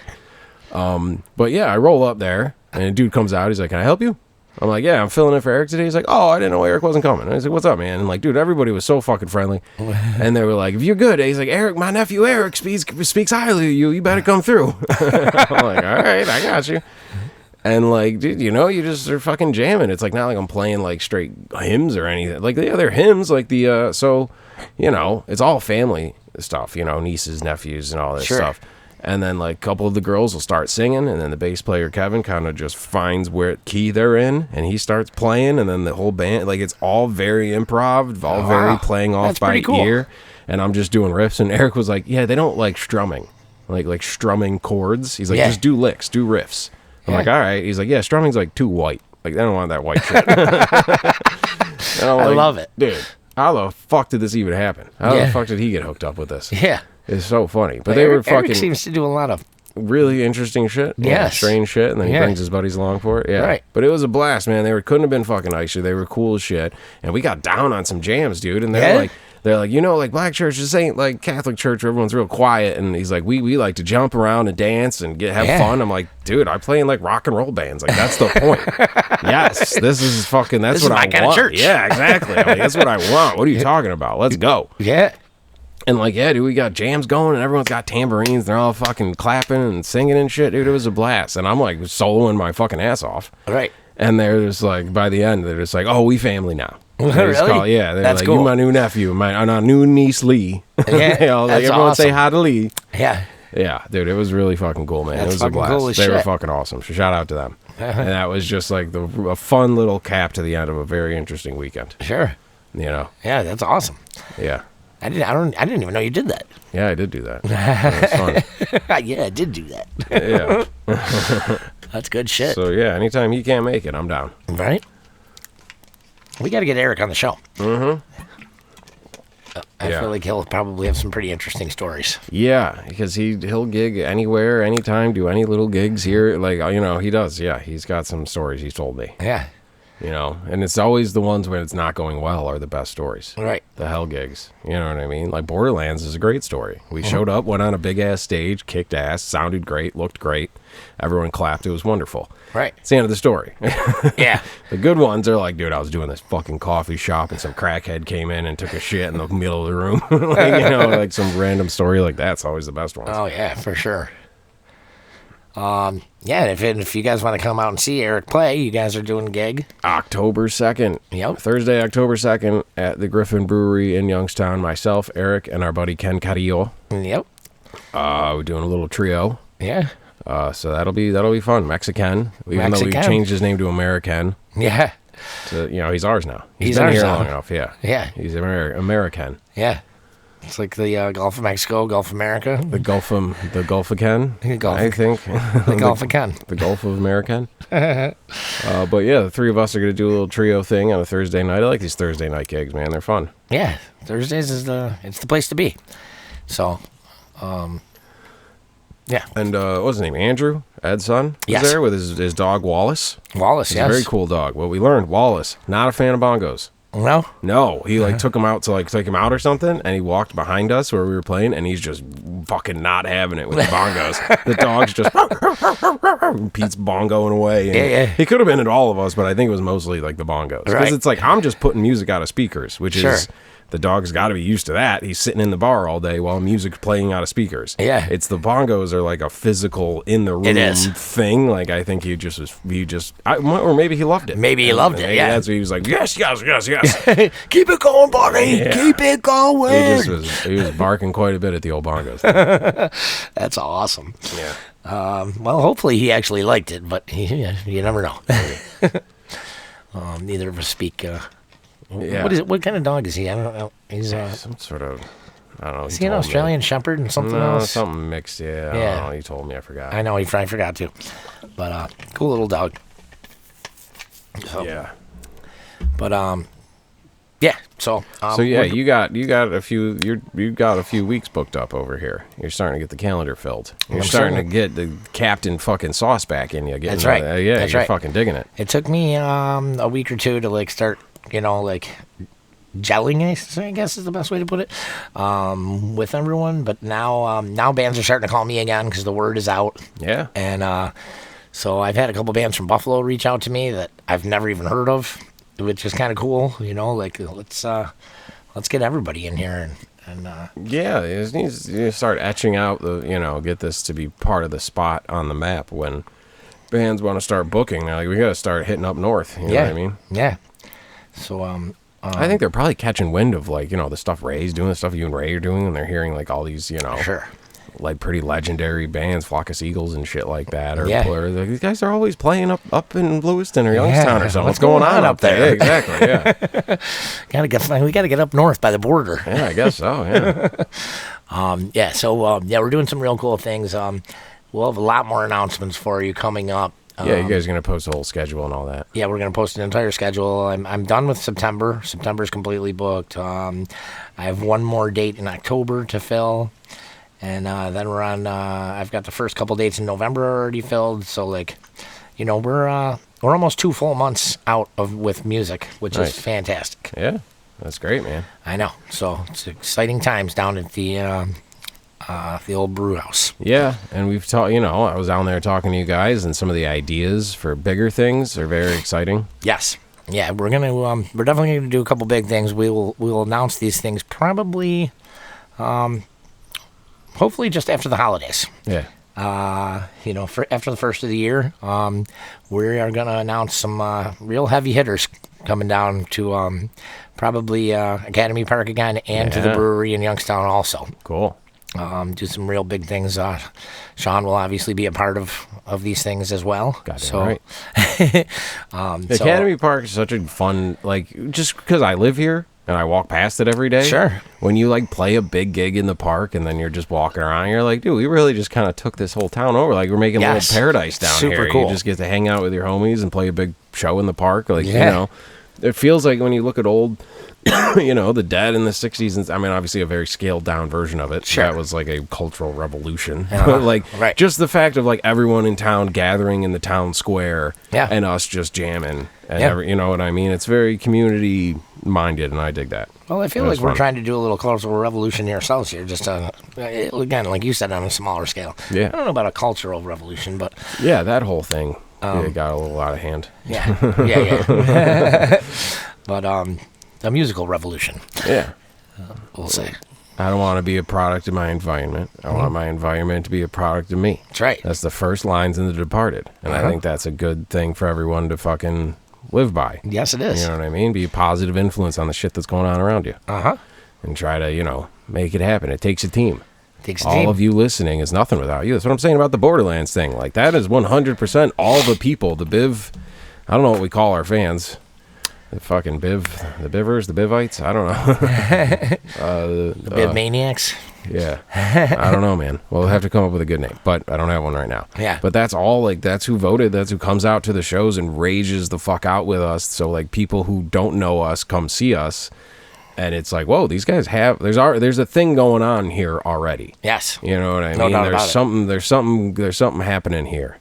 But yeah, I roll up there, and a dude comes out. He's like, can I help you? I'm like, yeah, I'm filling in for Eric today. He's like, oh, I didn't know Eric wasn't coming. I was like, what's up, man? And like, dude, everybody was so fucking friendly. And they were like, if you're good, he's like, Eric, my nephew Eric speaks highly of you. You better come through. I'm like, all right, I got you. And like, dude, you know, you just are fucking jamming. It's like not like I'm playing like straight hymns or anything. Like the other hymns, like the, so, you know, it's all family stuff, you know, nieces, nephews, and all that stuff. And then, like, a couple of the girls will start singing, and then the bass player, Kevin, kind of just finds where key they're in, and he starts playing, and then the whole band, like, it's all very improv, all very playing off by ear, and I'm just doing riffs, and Eric was like, yeah, they don't like strumming, like strumming chords. He's like, just do licks, do riffs. I'm like, all right. He's like, yeah, strumming's, like, too white. Like, they don't want that white shit. I love it. Dude, how the fuck did this even happen? How the fuck did he get hooked up with this? Yeah. It's so funny. But they were fucking... Eric seems to do a lot of... really interesting shit. Strange shit. And then he brings his buddies along for it. Yeah. Right. But it was a blast, man. Couldn't have been fucking nicer. They were cool as shit. And we got down on some jams, dude. And they're like, you know, like black church, this ain't like Catholic church where everyone's real quiet. And he's like, we like to jump around and dance and have fun. I'm like, dude, I play in like rock and roll bands. Like, that's the point. Yes. This is fucking, that's what I want. Kind of church. Yeah, exactly. I'm like, that's what I want. What are you talking about? Let's go. Yeah. And like, yeah, dude, we got jams going and everyone's got tambourines. They're all fucking clapping and singing and shit. Dude, it was a blast. And I'm like soloing my fucking ass off. Right. And they're just like, by the end, they're just like, oh, we family now. Really? They're That's like, cool. You my new nephew, my new niece Lee. Yeah, They all, like, that's everyone awesome. say hi to Lee. Yeah. Yeah, dude, it was really fucking cool, man. That's it was a fucking blast. cool as They were shit. fucking awesome. So shout out to them. And that was just like a fun little cap to the end of a very interesting weekend. Sure. You know? Yeah, that's awesome. Yeah. I didn't even know you did that. Yeah, I did do that. That was fun. Yeah, I did do that. Yeah. That's good shit. So yeah, anytime he can't make it, I'm down. Right? We got to get Eric on the show. Mm-hmm. I feel like he'll probably have some pretty interesting stories. Yeah, because he'll gig anywhere, anytime, do any little gigs here. Like, you know, he does. Yeah, he's got some stories he's told me. Yeah. You know, and it's always the ones when it's not going well are the best stories. Right. The hell gigs. You know what I mean? Like Borderlands is a great story. We showed up, went on a big ass stage, kicked ass, sounded great, looked great. Everyone clapped. It was wonderful. Right. It's the end of the story. Yeah. The good ones are like, dude, I was doing this fucking coffee shop and some crackhead came in and took a shit in the middle of the room. Like, you know, like some random story like that's always the best ones. Oh, yeah, for sure. Yeah, if you guys want to come out and see Eric play, you guys are doing a gig. October 2nd. Yep. Thursday, October 2nd at the Griffon Brewery in Youngstown. Myself, Eric, and our buddy Ken Carrillo. Yep. We're doing a little trio. Yeah. So that'll be fun. Mexican. Even though we changed his name to American. Yeah. To, you know, he's ours now. He's been ours here now. long enough. Yeah. Yeah. He's American. Yeah. It's like the Gulf of Mexico, Gulf of America. The Gulf of Ken. I think. The Gulf of Ken. The Gulf of American. But yeah, the three of us are going to do a little trio thing on a Thursday night. I like these Thursday night gigs, man. They're fun. Yeah. Thursdays is it's the place to be. So, yeah. And what's his name? Andrew, Ed's son, was there with his dog Wallace. Wallace, He's a very cool dog. What we learned, Wallace, not a fan of bongos. No? No, he like took him out to like take him out or something, and he walked behind us where we were playing, and he's just fucking not having it with the bongos. The dog's just Pete's bongoing away. And Yeah. He could have been at all of us, but I think it was mostly like the bongos, because Right. it's like I'm just putting music out of speakers, which Sure. is. The dog's got to be used to that. He's sitting in the bar all day while music's playing out of speakers. Yeah. It's the bongos are like a physical in the room thing. Like I think or maybe he loved it. Maybe he loved it, yeah. That's what he was like, yes. Keep it going, buddy. Yeah. Keep it going. He was barking quite a bit at the old bongos. That's awesome. Yeah. Well, hopefully he actually liked it, but you never know. Neither of us speak. Yeah. What is it? What kind of dog is he? I don't know. He's some sort of, I don't know. is he an Australian Shepherd and something else? Something mixed, yeah. I don't know. He told me, I forgot. I know, I forgot to. But cool little dog. So, Yeah. But yeah. So yeah, you got a few weeks booked up over here. You're starting to get the calendar filled. You're starting to get the Captain fucking sauce back in you. That's right. That's you're fucking digging it. It took me a week or two to like start, like gelling, I guess is the best way to put it, with everyone. But now bands are starting to call me again because the word is out. Yeah. And so I've had a couple bands from Buffalo reach out to me that I've never even heard of, which is kind of cool. Like let's get everybody in here and yeah, it needs to start etching out get this to be part of the spot on the map when bands want to start booking. They're like, we got to start hitting up north. You know what I mean? Yeah. So I think they're probably catching wind of like the stuff Ray's doing, the stuff you and Ray are doing, and they're hearing like all these sure, like pretty legendary bands, Flock of Seagulls and shit like that, or Yeah. these guys are always playing up in Lewiston or Youngstown or something. What's going on up there? Yeah, exactly. Yeah. We gotta get up north by the border. Yeah, I guess so. Yeah. Yeah. So we're doing some real cool things. We'll have a lot more announcements for you coming up. Yeah, you guys are going to post a whole schedule and all that. Yeah, we're going to post an entire schedule. I'm done with September. September's completely booked. I have one more date in October to fill. And then we're on, I've got the first couple dates in November already filled. So, we're almost 2 full months out with music, which is fantastic. Yeah, that's great, man. I know. So, it's exciting times down at the old brew house. Yeah, and we've talked, I was down there talking to you guys, and some of the ideas for bigger things are very exciting. Yes. Yeah, we're definitely gonna do a couple big things. We will announce these things probably, hopefully just after the holidays. Yeah. After the first of the year, we are gonna announce some real heavy hitters coming down to probably Academy Park again and to the brewery in Youngstown also. Cool. Do some real big things. Sean will obviously be a part of these things as well. Right. Academy Park is such a fun, just because I live here and I walk past it every day. Sure. When you play a big gig in the park and then you're just walking around, you're like, dude, we really just kind of took this whole town over. Like, we're making a little paradise down Super here. Cool. You just get to hang out with your homies and play a big show in the park. It feels like when you look at old, the Dead in the 60s, and I mean, obviously a very scaled down version of it. Sure. That was like a cultural revolution. But just the fact of everyone in town gathering in the town square and us just jamming and you know what I mean? It's very community minded, and I dig that. Well, I feel like we're trying to do a little cultural revolution ourselves here, just again, like you said, on a smaller scale. Yeah. I don't know about a cultural revolution, but yeah, that whole thing got a little out of hand. Yeah. But a musical revolution. Yeah. We'll say. I don't want to be a product of my environment. I want my environment to be a product of me. That's right. That's the first lines in The Departed. And I think that's a good thing for everyone to fucking live by. Yes, it is. You know what I mean? Be a positive influence on the shit that's going on around you. And try to, make it happen. It takes a team. All of you listening is nothing without you. That's what I'm saying about the Borderlands thing. Like, that is 100% all the people. The Biv, I don't know what we call our fans. The fucking Biv, the Bivers, the Bivites, I don't know. The Biv Maniacs. Yeah. I don't know, man. We'll have to come up with a good name, but I don't have one right now. Yeah. But that's all, that's who voted. That's who comes out to the shows and rages the fuck out with us. So, people who don't know us come see us. And it's like, whoa, these guys there's a thing going on here already. Yes. You know what I mean? No doubt about it. There's something happening here.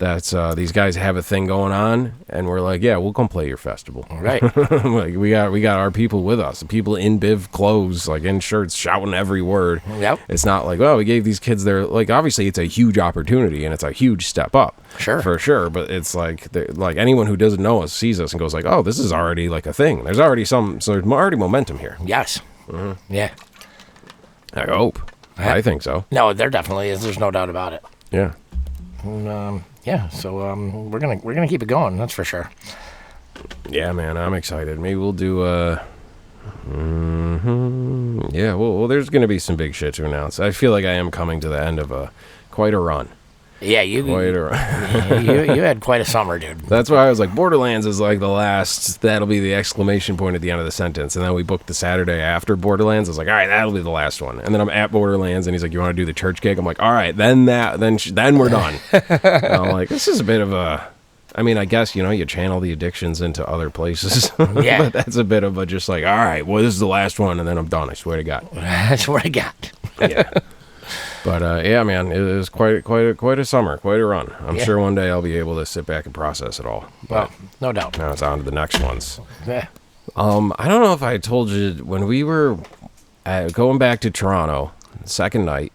That's these guys have a thing going on, and we're like, yeah, we'll come play your festival. Right. Like we got our people with us. The people in Biv clothes, like in shirts, shouting every word. Yep. It's not like, well, we gave these kids their, like, obviously it's a huge opportunity and it's a huge step up. Sure. For sure. But it's like anyone who doesn't know us sees us and goes like, oh, this is already like a thing. There's already there's already momentum here. Yes. Yeah. I hope. I think so. No, there definitely is. There's no doubt about it. Yeah. And, yeah, so we're gonna keep it going. That's for sure. Yeah, man, I'm excited. Maybe we'll do. Yeah, well, there's gonna be some big shit to announce. I feel like I am coming to the end of quite a run. Yeah, you had quite a summer, dude. That's why I was like, Borderlands is like the last. That'll be the exclamation point at the end of the sentence. And then we booked the Saturday after Borderlands. I was like, all right, that'll be the last one. And then I'm at Borderlands, and he's like, you want to do the church gig? I'm like, all right, then we're done. And I'm like, this is a bit of a. I mean, I guess you channel the addictions into other places. Yeah, but that's a bit of a just like, all right, well, this is the last one, and then I'm done. I swear to God. That's what I got. Yeah. But yeah, man, it was quite a summer, quite a run. I'm sure one day I'll be able to sit back and process it all. But no doubt. Now it's on to the next ones. Yeah. I don't know if I told you when we were going back to Toronto, second night.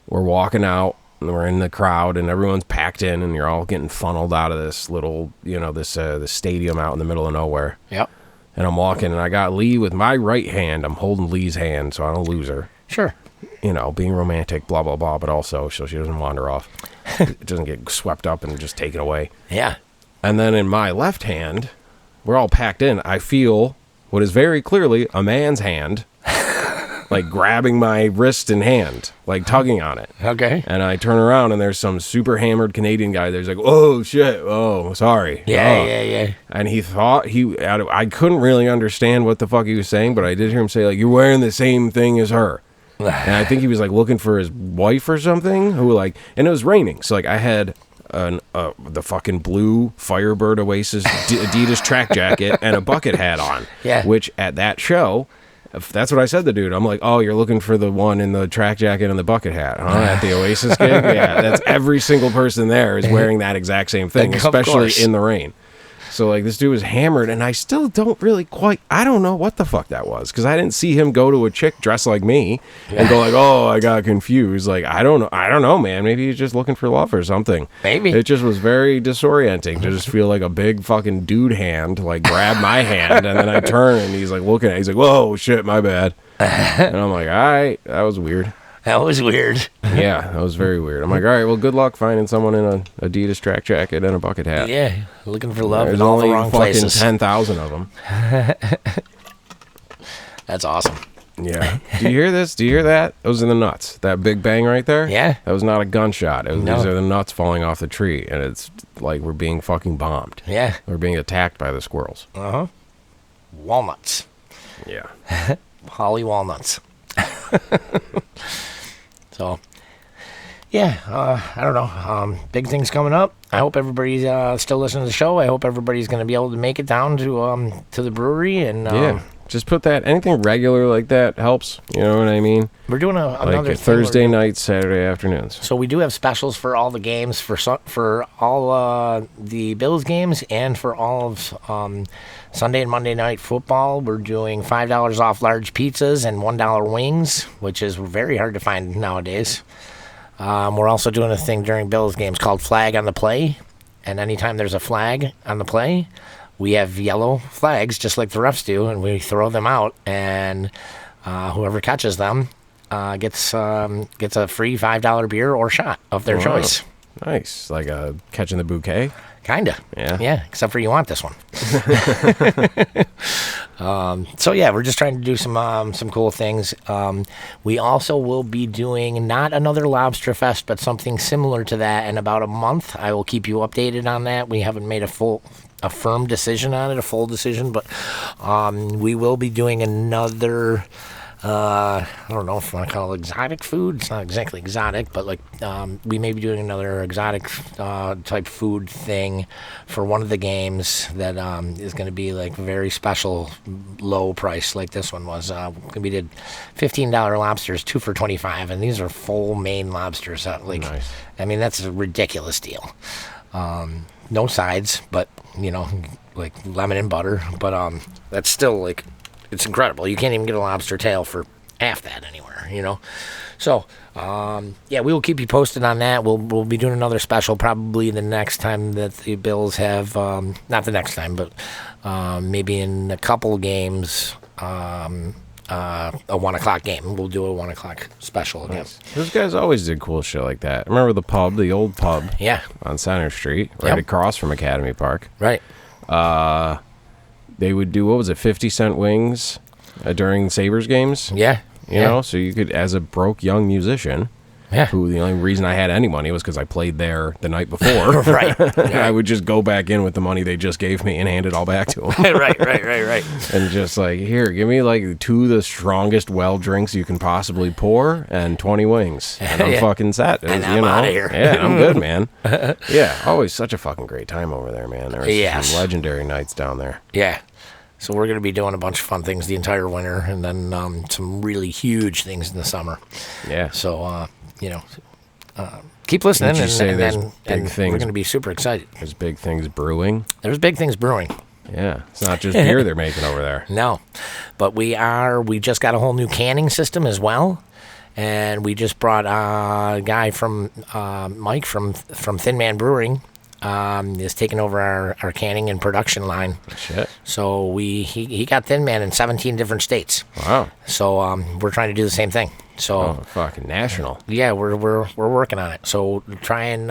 We're walking out and we're in the crowd and everyone's packed in and you're all getting funneled out of this little, this stadium out in the middle of nowhere. Yep. And I'm walking and I got Lee with my right hand. I'm holding Lee's hand so I don't lose her. Sure. Being romantic, blah, blah, blah, but also so she doesn't wander off. It doesn't get swept up and just taken away. Yeah. And then in my left hand, we're all packed in. I feel what is very clearly a man's hand, like grabbing my wrist and hand, like tugging on it. Okay. And I turn around and there's some super hammered Canadian guy. There's like, oh, shit. Oh, sorry. Yeah. And he thought I couldn't really understand what the fuck he was saying, but I did hear him say, like, you're wearing the same thing as her. And I think he was like looking for his wife or something and it was raining. So like I had the fucking blue Firebird Oasis Adidas track jacket and a bucket hat on. Yeah. Which at that show, that's what I said to the dude. I'm like, oh, you're looking for the one in the track jacket and the bucket hat, huh? At the Oasis gig? Yeah, that's every single person there is wearing that exact same thing, especially in the rain. So, like, this dude was hammered, and I still don't really I don't know what the fuck that was, because I didn't see him go to a chick dressed like me and go like, oh, I got confused. Like, I don't know, man. Maybe he's just looking for love or something. Maybe. It just was very disorienting to just feel like a big fucking dude hand, like, grab my hand, and then I turn, and he's, like, looking at it. He's like, whoa, shit, my bad. And I'm like, all right, that was weird. That was weird. Yeah, that was very weird. I'm like, all right, well, good luck finding someone in an Adidas track jacket and a bucket hat. Yeah, looking for love There's in all the only wrong fucking places. 10,000 of them. That's awesome. Yeah. Do you hear this? Do you hear that? Those are the nuts. That big bang right there? Yeah. That was not a gunshot. No. These are the nuts falling off the tree, and it's like we're being fucking bombed. Yeah. We're being attacked by the squirrels. Uh-huh. Walnuts. Yeah. Holly walnuts. So, yeah, I don't know. Big things coming up. I hope everybody's still listening to the show. I hope everybody's going to be able to make it down to the brewery. And yeah, just put that. Anything regular like that helps. You know what I mean? We're doing another like Thursday nights, Saturday afternoons. So we do have specials for all the games, for all the Bills games, and for all of Sunday and Monday night football. We're doing $5 off large pizzas and $1 wings, which is very hard to find nowadays. We're also doing a thing during Bills games called Flag on the Play, and anytime there's a flag on the play, we have yellow flags just like the refs do, and we throw them out, and whoever catches them gets a free $5 beer or shot of their choice. Nice, like catching the bouquet. Kinda. Yeah, except for you want this one. So yeah, we're just trying to do some cool things. We also will be doing not another Lobster Fest, but something similar to that in about a month. I will keep you updated on that. We haven't made a firm decision on it, a full decision, but we will be doing another I don't know if you want to call it exotic food. It's not exactly exotic, but like we may be doing another exotic type food thing for one of the games that is going to be like very special, low price, like this one was. We did $15 lobsters, 2 for $25, and these are full Maine lobsters. Nice. I mean, that's a ridiculous deal. No sides, but like lemon and butter. But that's still like. It's incredible. You can't even get a lobster tail for half that anywhere, So, we will keep you posted on that. We'll be doing another special probably the next time that the Bills have, not the next time, but maybe in a couple games, a 1 o'clock game. We'll do a 1 o'clock special again. Nice. Those guys always did cool shit like that. Remember the old pub? Yeah. On Center Street, right across from Academy Park. Right. They would do, 50-cent wings during Sabres games. Yeah. You know, so you could, as a broke young musician, who the only reason I had any money was because I played there the night before. Right. I would just go back in with the money they just gave me and hand it all back to them. Right. And just like, here, give me like 2 of the strongest well drinks you can possibly pour and 20 wings. And I'm fucking set. And I'm out of here. Yeah, I'm good, man. Yeah, always such a fucking great time over there, man. There was some legendary nights down there. Yeah. So we're going to be doing a bunch of fun things the entire winter, and then some really huge things in the summer. Yeah. So, keep listening, and we're going to be super excited. There's big things brewing. There's big things brewing. Yeah. It's not just beer they're making over there. No. But we just got a whole new canning system as well. And we just brought a guy from Mike from Thin Man Brewing. Is taking over our canning and production line. Shit. So he got Thin Man in 17 different states. Wow. So we're trying to do the same thing. So fucking national. Yeah, we're working on it. So try and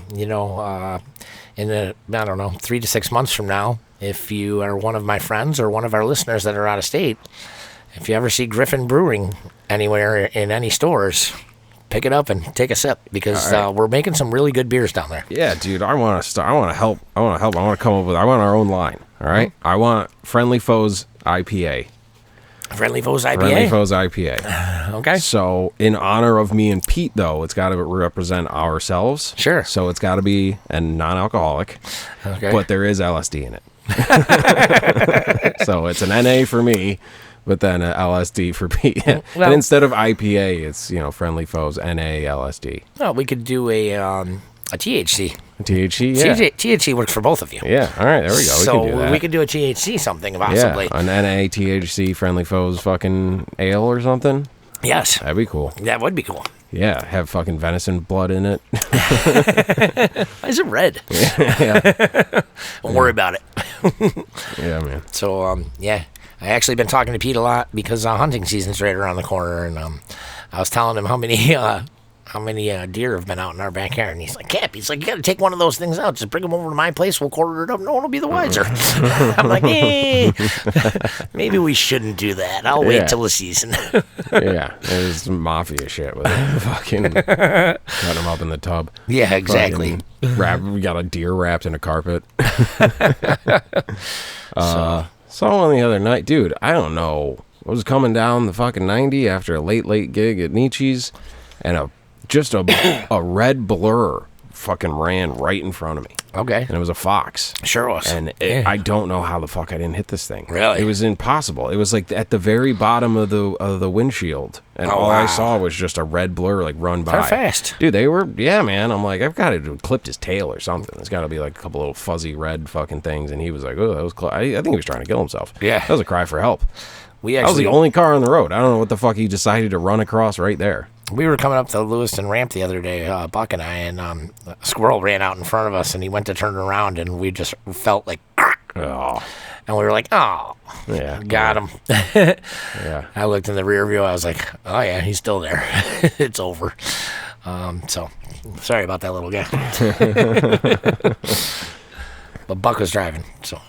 in 3 to 6 months from now, if you are one of my friends or one of our listeners that are out of state, if you ever see Griffon Brewing anywhere in any stores, pick it up and take a sip, because we're making some really good beers down there. Yeah, dude, I want to start. I want to help. I want to come up with. I want our own line. All right. I want Friendly Phoes IPA. Friendly Phoes IPA. Friendly Phoes IPA. Okay. So in honor of me and Pete, though, it's got to represent ourselves. Sure. So it's got to be non-alcoholic. Okay. But there is LSD in it. So it's an NA for me, but then a LSD for Pete. Well, and instead of IPA, it's Friendly Phoes NA LSD. Well, we could do a THC. A THC, yeah. THC works for both of you. Yeah. All right, there we go. So we can do that. We could do a THC something possibly. Yeah, an NA THC Friendly Phoes fucking ale or something. Yes. That'd be cool. That would be cool. Yeah, have fucking venison blood in it. Why is it red? Yeah. Don't worry about it. Yeah, man. So, I actually been talking to Pete a lot because hunting season's right around the corner, and I was telling him how many deer have been out in our backyard, and he's like, Cap, you got to take one of those things out. Just bring them over to my place. We'll quarter it up. No one will be the wiser. I'm like, maybe we shouldn't do that. I'll wait till the season. Yeah, there's some mafia shit with it. Fucking cut them up in the tub. Yeah, exactly. We got a deer wrapped in a carpet. Saw one the other night, dude. I don't know. I was coming down the fucking 90 after a late gig at Nietzsche's, and a red blur fucking ran right in front of me. Okay. And it was a fox. Sure was. And I don't know how the fuck I didn't hit this thing. Really? It was impossible. It was like at the very bottom of the windshield, and all I saw was just a red blur like run by. How fast? Dude, they were, man. I'm like, I've got to have clipped his tail or something. There's got to be like a couple little fuzzy red fucking things, and he was like, oh, that was close. I think he was trying to kill himself. Yeah. That was a cry for help. That was the only car on the road. I don't know what the fuck he decided to run across right there. We were coming up the Lewiston ramp the other day, Buck and I, and a squirrel ran out in front of us, and he went to turn around, and we just felt like, oh. And we were like, oh, yeah, got him. Yeah. I looked in the rear view. I was like, oh, yeah, he's still there. It's over. So sorry about that little guy. But Buck was driving, so.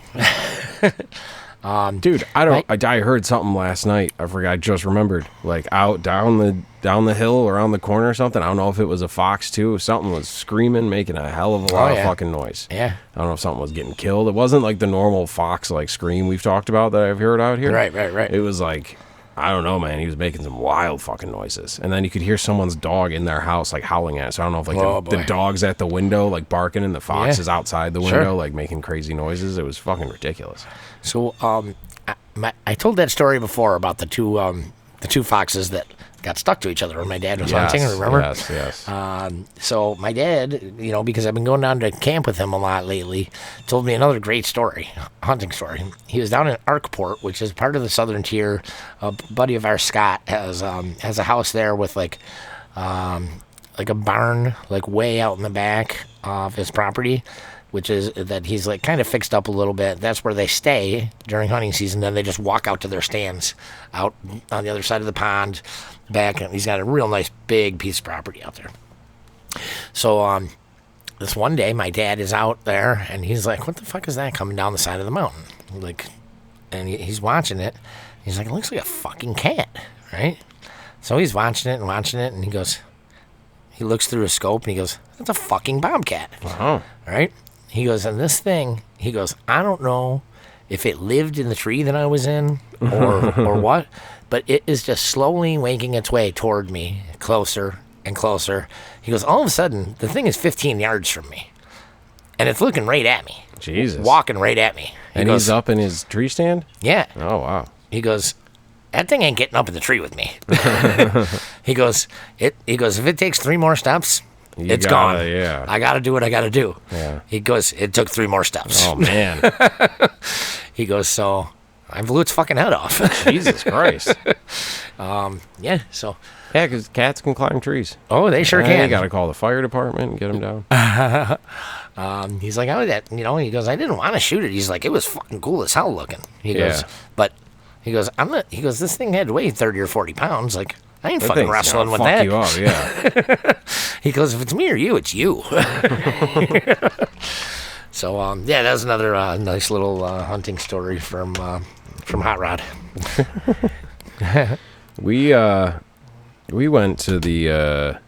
Dude, I heard something last night. I forgot. I just remembered. Like out down the hill around the corner or something. I don't know if it was a fox too. Something was screaming, making a hell of a lot of fucking noise. Yeah. I don't know if something was getting killed. It wasn't like the normal fox like scream we've talked about that I've heard out here. Right. It was like, I don't know, man. He was making some wild fucking noises. And then you could hear someone's dog in their house, like, howling at it. So I don't know if, like, the dog's at the window, like, barking, and the fox is outside the window, like, making crazy noises. It was fucking ridiculous. So, I told that story before about the two foxes that got stuck to each other when my dad was hunting, remember? Yes. So my dad, because I've been going down to camp with him a lot lately, told me another great story, hunting story. He was down in Arkport, which is part of the southern tier. A buddy of ours, Scott, has a house there with like a barn, like way out in the back of his property, which is that he's like kind of fixed up a little bit. That's where they stay during hunting season. Then they just walk out to their stands out on the other side of the pond back. And he's got a real nice big piece of property out there. So this one day my dad is out there and he's like, what the fuck is that coming down the side of the mountain? Like, and he's watching it. He's like, it looks like a fucking cat, right? So he's watching it and he looks through his scope and he goes, that's a fucking bobcat. Wow. Right? He goes, and this thing, I don't know if it lived in the tree that I was in or what, but it is just slowly making its way toward me, closer and closer. He goes, all of a sudden, the thing is 15 yards from me, and it's looking right at me. Jesus. Walking right at me. He's up in his tree stand? Yeah. Oh, wow. He goes, that thing ain't getting up in the tree with me. He goes, if it takes 3 more steps, it's gone. Yeah. I got to do what I got to do. Yeah. He goes, it took 3 more steps. Oh, man. He goes, so I blew its fucking head off. Jesus Christ. Yeah, so. Yeah, because cats can climb trees. Oh, they sure can. You got to call the fire department and get them down. He's like, he goes, I didn't want to shoot it. He's like, it was fucking cool as hell looking. He goes, but he goes, this thing had to weigh 30 or 40 pounds. Like, I ain't fucking wrestling with that. You up, yeah. He goes, if it's me or you, it's you. So, that was another nice little hunting story from Hot Rod. We went to the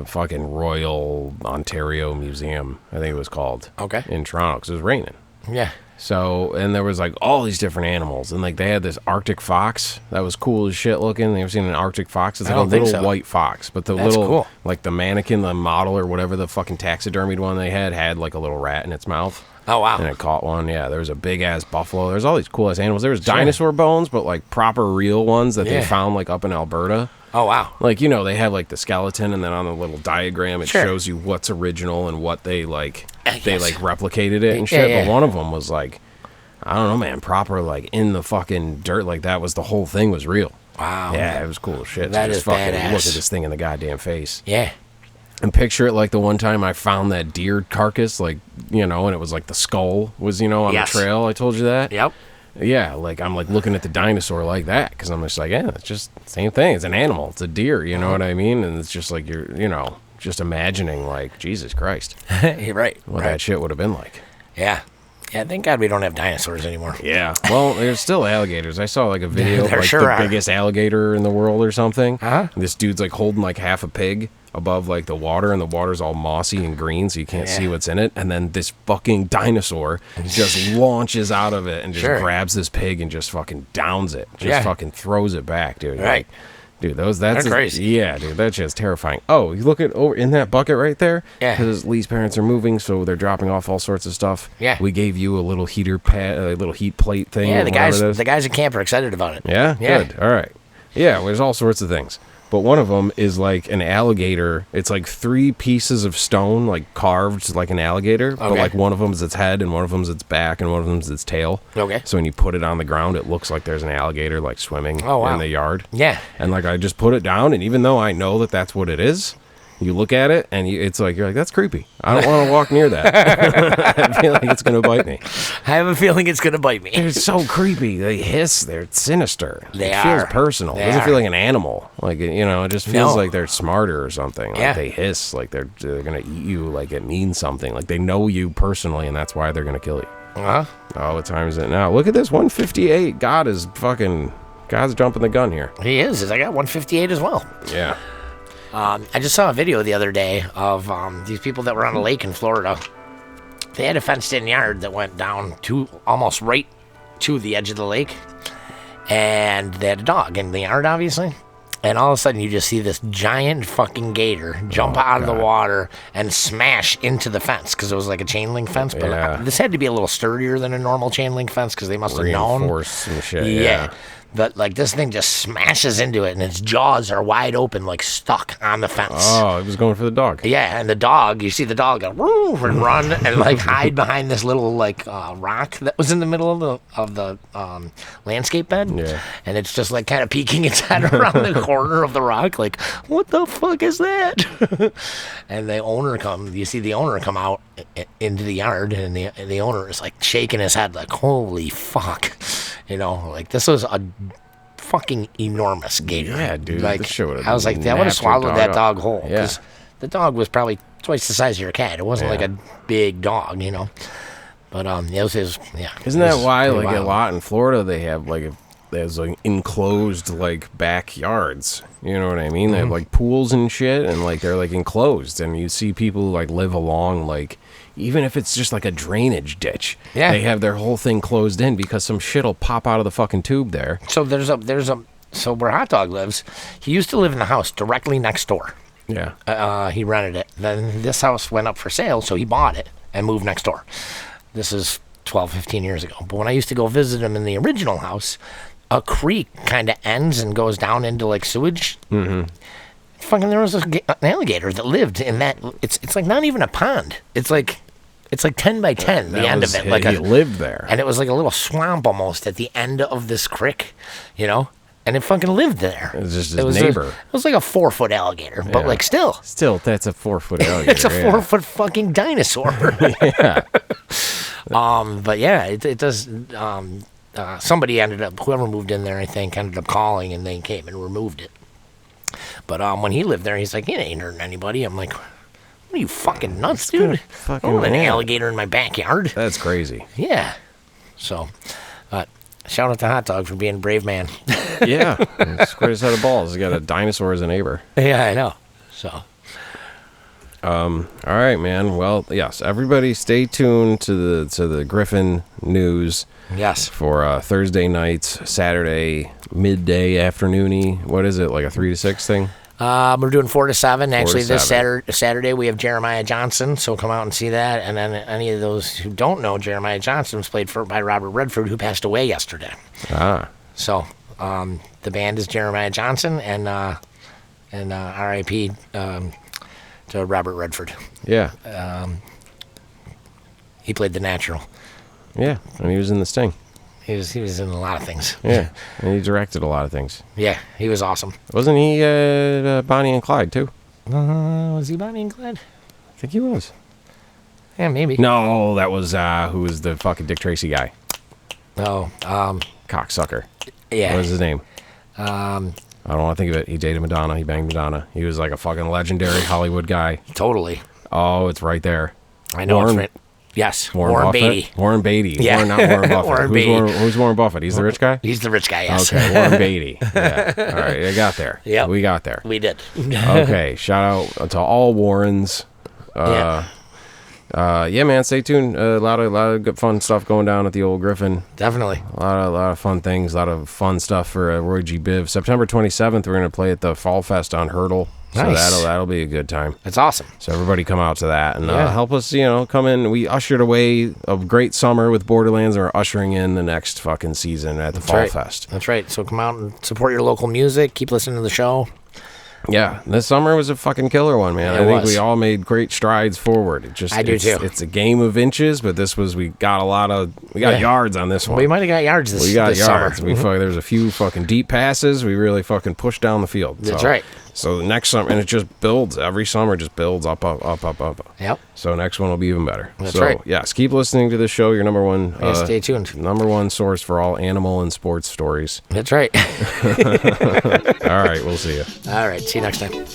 fucking Royal Ontario Museum, I think it was called. Okay. In Toronto, because it was raining. Yeah. So, and there was like all these different animals, and like they had this Arctic fox that was cool as shit looking. You ever seen an Arctic fox? It's like a little white fox, but the little, cool. like the mannequin, the model or whatever, the fucking taxidermied one they had like a little rat in its mouth. Oh, wow. And it caught one. Yeah, there was a big ass buffalo. There's all these cool ass animals. There was dinosaur bones, but like proper real ones that they found like up in Alberta. Oh, wow. Like, they have like the skeleton, and then on the little diagram it shows you what's original and what they like replicated it and shit. But one of them was like, I don't know, man, proper like in the fucking dirt. Like that was the whole thing was real. Wow. Yeah, it was cool as shit. That so is fucking badass. Look at this thing in the goddamn face. Yeah. And picture it like the one time I found that deer carcass, like, and it was like the skull was, on the trail. I told you that? Yep. Yeah, like I'm like looking at the dinosaur like that because I'm just like, yeah, it's just the same thing. It's an animal. It's a deer. You know what I mean? And it's just like you're, just imagining like Jesus Christ. You're right. What that shit would have been like. Yeah. Yeah, thank God we don't have dinosaurs anymore. Yeah. Well, there's still alligators. I saw like a video of like the biggest alligator in the world or something. Uh-huh. This dude's like holding like half a pig above like the water, and the water's all mossy and green, so you can't see what's in it. And then this fucking dinosaur just launches out of it and just grabs this pig and just fucking downs it. Just fucking throws it back, dude. Right. Like, dude, that's crazy. Yeah, dude, that shit's terrifying. Oh, you look at over in that bucket right there? Yeah. Because Lee's parents are moving, so they're dropping off all sorts of stuff. Yeah. We gave you a little heater pad, a little heat plate thing. Yeah, the guys at camp are excited about it. Yeah? Yeah. Good. All right. Yeah, there's all sorts of things. But one of them is like an alligator. It's like 3 pieces of stone, like carved like an alligator. Okay. But like one of them is its head, and one of them is its back, and one of them is its tail. Okay. So when you put it on the ground, it looks like there's an alligator like swimming in the yard. Yeah. And like I just put it down, and even though I know that that's what it is, you look at it, and it's like, you're like, that's creepy. I don't want to walk near that. I feel like it's going to bite me. I have a feeling it's going to bite me. They're so creepy. They hiss. They're sinister. It feels personal. It doesn't feel like an animal. Like, it just feels like they're smarter or something. Like they hiss. Like they're going to eat you. Like it means something. Like they know you personally, and that's why they're going to kill you. Uh-huh. Oh, what time is it now? Look at this, 1:58. God's jumping the gun here. He is. I got 158 as well. Yeah. I just saw a video the other day of these people that were on a lake in Florida. They had a fenced-in yard that went down to almost right to the edge of the lake. and they had a dog in the yard, obviously. And all of a sudden, you just see this giant fucking gator jump out of the water and smash into the fence because it was like a chain link fence. But this had to be a little sturdier than a normal chain link fence because they must have known. Reinforced and shit. Yeah. But like this thing just smashes into it, and its jaws are wide open, like stuck on the fence. Oh, it was going for the dog. Yeah, and the dog, you see the dog go woo and run and like hide behind this little like rock that was in the middle of the landscape bed. Yeah. And it's just like kind of peeking its head around the corner of the rock, like, what the fuck is that? And the owner you see the owner come out into the yard, and the owner is like shaking his head, like, holy fuck. You know, like this was a fucking enormous gator. Yeah, dude. Like, I was like, that would have swallowed that dog whole. Yeah. Because the dog was probably twice the size of your cat. It wasn't like a big dog, you know. But it was his. Yeah. Isn't that why, like wild. A lot in Florida, they have like there's like enclosed like backyards. You know what I mean? They have like pools and shit, and like they're like enclosed, and you see people like live along like. Even if it's just like a drainage ditch, they have their whole thing closed in because some shit'll pop out of the fucking tube there. So so where Hot Dog lives, he used to live in the house directly next door. Yeah. He rented it. Then this house went up for sale, so he bought it and moved next door. This is 12, 15 years ago. But when I used to go visit him in the original house, a creek kind of ends and goes down into like sewage. Mm-hmm. Fucking, there was an alligator that lived in that. It's like not even a pond. It's like 10 by 10, the end of it. Like he lived there. And it was like a little swamp almost at the end of this creek, you know? And it fucking lived there. It was just his neighbor. It was like a 4-foot alligator, but like still. Still, that's a 4-foot alligator. It's a 4-foot fucking dinosaur. Yeah. But yeah, it does. Somebody ended up, whoever moved in there, I think, ended up calling, and they came and removed it. But when he lived there, he's like, it ain't hurting anybody. I'm like, what are you, fucking nuts, dude? I don't want an alligator in my backyard. That's crazy. Yeah. So, shout out to Hot Dog for being a brave man. Yeah. Square his head of balls. He's got a dinosaur as a neighbor. Yeah, I know. So. All right, man. Well, yes. Everybody, stay tuned to the Griffon news. Yes. For Thursday nights, Saturday midday, afternoony. What is it? Like a 3 to 6 thing? We're doing 4 to 7. Actually, to this 7. Saturday we have Jeremiah Johnson, so come out and see that. And then any of those who don't know, Jeremiah Johnson was played by Robert Redford, who passed away yesterday. Ah. So the band is Jeremiah Johnson, and R.I.P. To Robert Redford. Yeah. He played the Natural. Yeah, and he was in The Sting. He was in a lot of things. Yeah, and he directed a lot of things. Yeah, he was awesome. Wasn't he Bonnie and Clyde, too? Was he Bonnie and Clyde? I think he was. Yeah, maybe. No, that was, who was the fucking Dick Tracy guy? Oh, Cocksucker. Yeah. What was his name? I don't want to think of it. He dated Madonna. He banged Madonna. He was like a fucking legendary Hollywood guy. Totally. Oh, it's right there. I know it's right. Yes, Warren Beatty. Warren Beatty. Yeah. Not Warren Buffett. Warren Beatty. Who's Warren Buffett? He's the rich guy? He's the rich guy, yes. Okay, Warren Beatty. Yeah. All right, I got there. Yeah, we got there. We did. Okay, shout out to all Warrens. Yeah, man, stay tuned. A lot of good fun stuff going down at the old Griffon. Definitely. A lot of fun things. A lot of fun stuff for Roy G. Biv. September 27th, we're going to play at the Fall Fest on Hurdle. So nice. that'll be a good time. That's awesome. So everybody come out to that and help us, come in. We ushered away a great summer with Borderlands, and we're ushering in the next fucking season at the Fall Fest. That's right. So come out and support your local music. Keep listening to the show. Yeah, this summer was a fucking killer one, man. I think we all made great strides forward. I do too. It's a game of inches, but we got yards on this one. We might have got yards this yards. summer. There's a few fucking deep passes. We really fucking pushed down the field. That's right. So next summer, and it just builds. Every summer just builds up. Yep. So next one will be even better. That's right. Yes, keep listening to the show. Your number one. Stay tuned. Number one source for all animal and sports stories. That's right. All right, we'll see you. All right, see you next time.